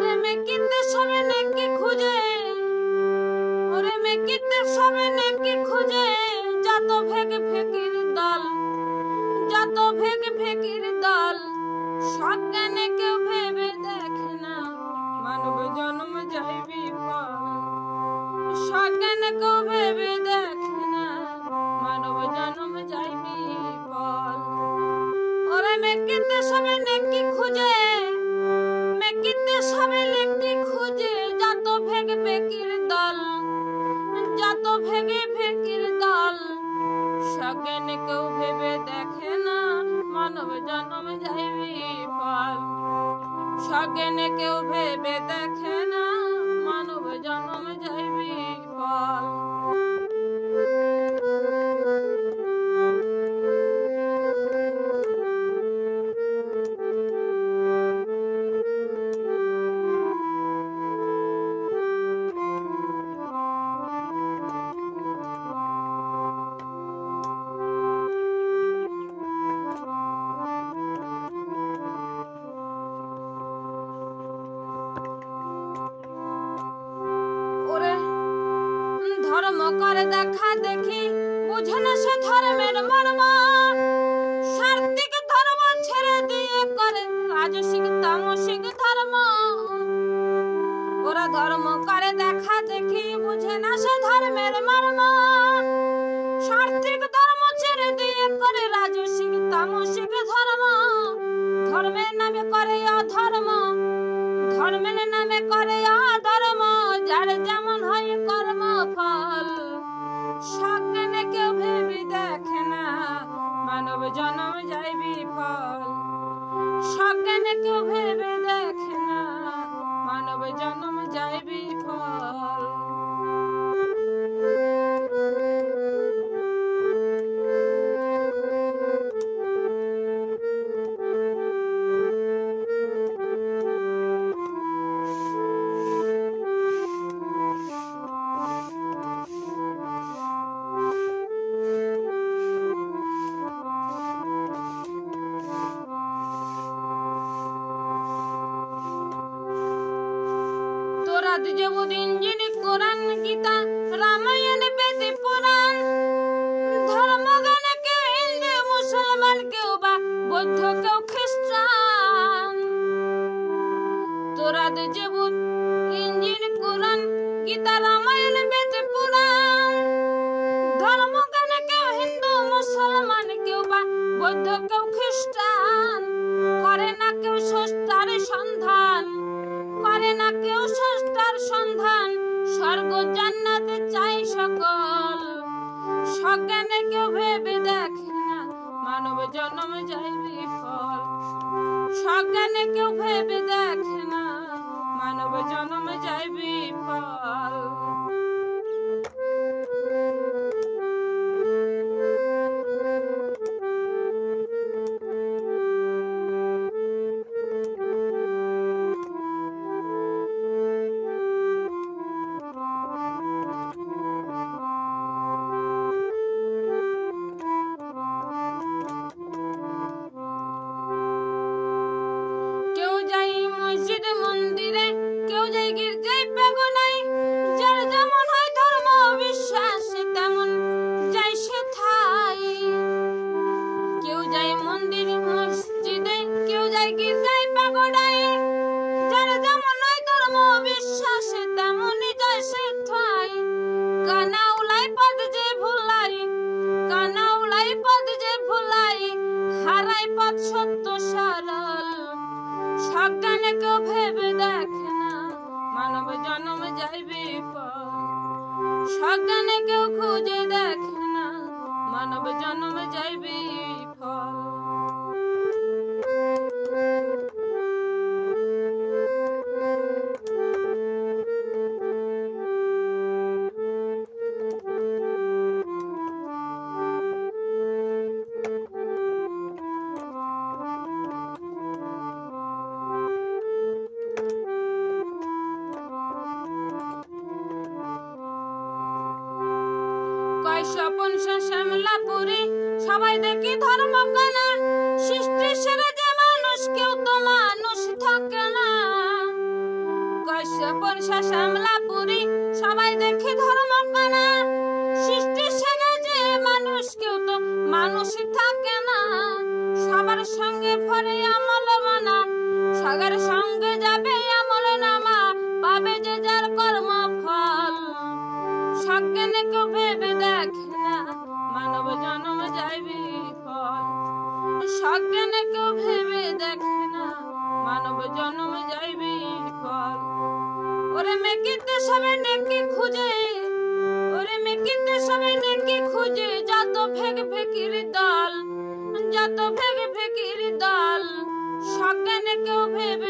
ওরে মেকিতে সবে নেকি খুঁজে, ওরে মেকিতে সবে নেকি খুঁজে, যত ভেগ ভেকির দল, যত ভেগ ভেকির দল, সজ্ঞানে কেউ ভেবে দেখে না মানব জন্ম যায় বিফল। সজ্ঞানে কেউ ভেবে দেখে না মানব জন্ম যায় বিফল। ওরে মেকিতে সবে নেকি খুঁজে, মেকিতে সবে নেকি খুঁজে, যত ভেগ ভেকির দল, যত ভেগে ভেকির দল, সজ্ঞানে কেউ ভেবে দেখে না মানব জন্ম যায় বিফল। সজ্ঞানে কেউ ভেবে দেখে না মানব জন্ম যায় বিফল। ধর্ম করে দেখা দেখি, বুঝে না সে ধর্মের মর্ম, সাত্ত্বিক ধর্ম ছেড়ে দিয়ে করে রাজসিক তামসিক ধর্ম। ওরা ধর্ম করে দেখা দেখি, বুঝে না সে ধর্মের মর্ম, সাত্ত্বিক ধর্ম ছেড়ে দিয়ে করে রাজসিক তামসিক ধর্ম। ধর্মের নামে করে অধর্ম, ধর্মের নামে করে অধর্ম, যার যেমন হয় কর্ম ফল। সজ্ঞানে কেউ ভেবে দেখে না মানব জন্ম যায় বিফল। সজ্ঞানে কেউ ভেবে দেখে না মানব জন্ম যায় বিফল। তোরাদ যেবুদিন যিনি কোরআন গীতা রামায়ণ বেদ পুরাণ, ধর্মগানে কেউ হিন্দু মুসলমান, কেউ বা বৌদ্ধ, কেউ খ্রিস্টান। তোরাদ যেবুদিন যিনি কোরআন গীতা রামায়ণ বেদ পুরাণ, ধর্মগানে কেউ হিন্দু মুসলমান, কেউ বা বৌদ্ধ, কেউ খ্রিস্টান। করে না কেউ স্রষ্টার সন্ধান, করে না কেউ স্রষ্টার সন্ধান, স্বর্গ জান্নাতে চাই সকল। সজ্ঞানে কেউ ভেবে দেখে না মানব জন্ম যায় বিফল। সজ্ঞানে কেউ ভেবে দেখে না মানব জন্ম যায় বিফল। কেউ যাই মসজিদ মন্দিরে, কেউ যাই গির্জায় পাগলায়, যার যেমন হয় ধর্ম বিশ্বাস তেমন যাই সেথায়। কেউ যাই মন্দির মসজিদে, কেউ যাই গির্জায় পাগলায়, যার যেমন হয় ধর্ম বিশ্বাস তেমনই যায় সেথায়। কানাউলাই পদ যে ভুলাই, কানাউলাই পদ যে ভুলাই, হারাই পথ সত্য সরল। সজ্ঞানে কেউ ভেবে দেখে না মানব জন্ম যায় বিফল। সজ্ঞানে কেউ খুঁজে দেখে না মানব জন্ম যায় বিফল। স্বপন শ্যামলাপুরি সবাই দেখি ধর্ম কানা, সৃষ্টি সেরে যে মানুষ কেউ তো মানুষ থাকে না। পরিষা শ্যামলাপুরি সবাই দেখে ধর্ম কানা সৃষ্টি সেগে যে মানুষ কেউ তো মানুষই থাকে না সবার সঙ্গে ফরে আমল মানা সবার সঙ্গে যাবে আমল নামা পাবে যে যার কর্ম ফল সজ্ঞানে কেউ ভেবে দেখে না মানব জন্ম যাইবে ফল সজ্ঞানে কেউ ভেবে দেখে না মানব জন্ম যাইবে ফল ওরে মেকিতে সবে নেকি খুঁজে ওরে মেকিতে সবে নেকি খুঁজে যত ভেগ ভেকির দল যত ভেগ ভেকির দল সজ্ঞানে কেউ ভেবে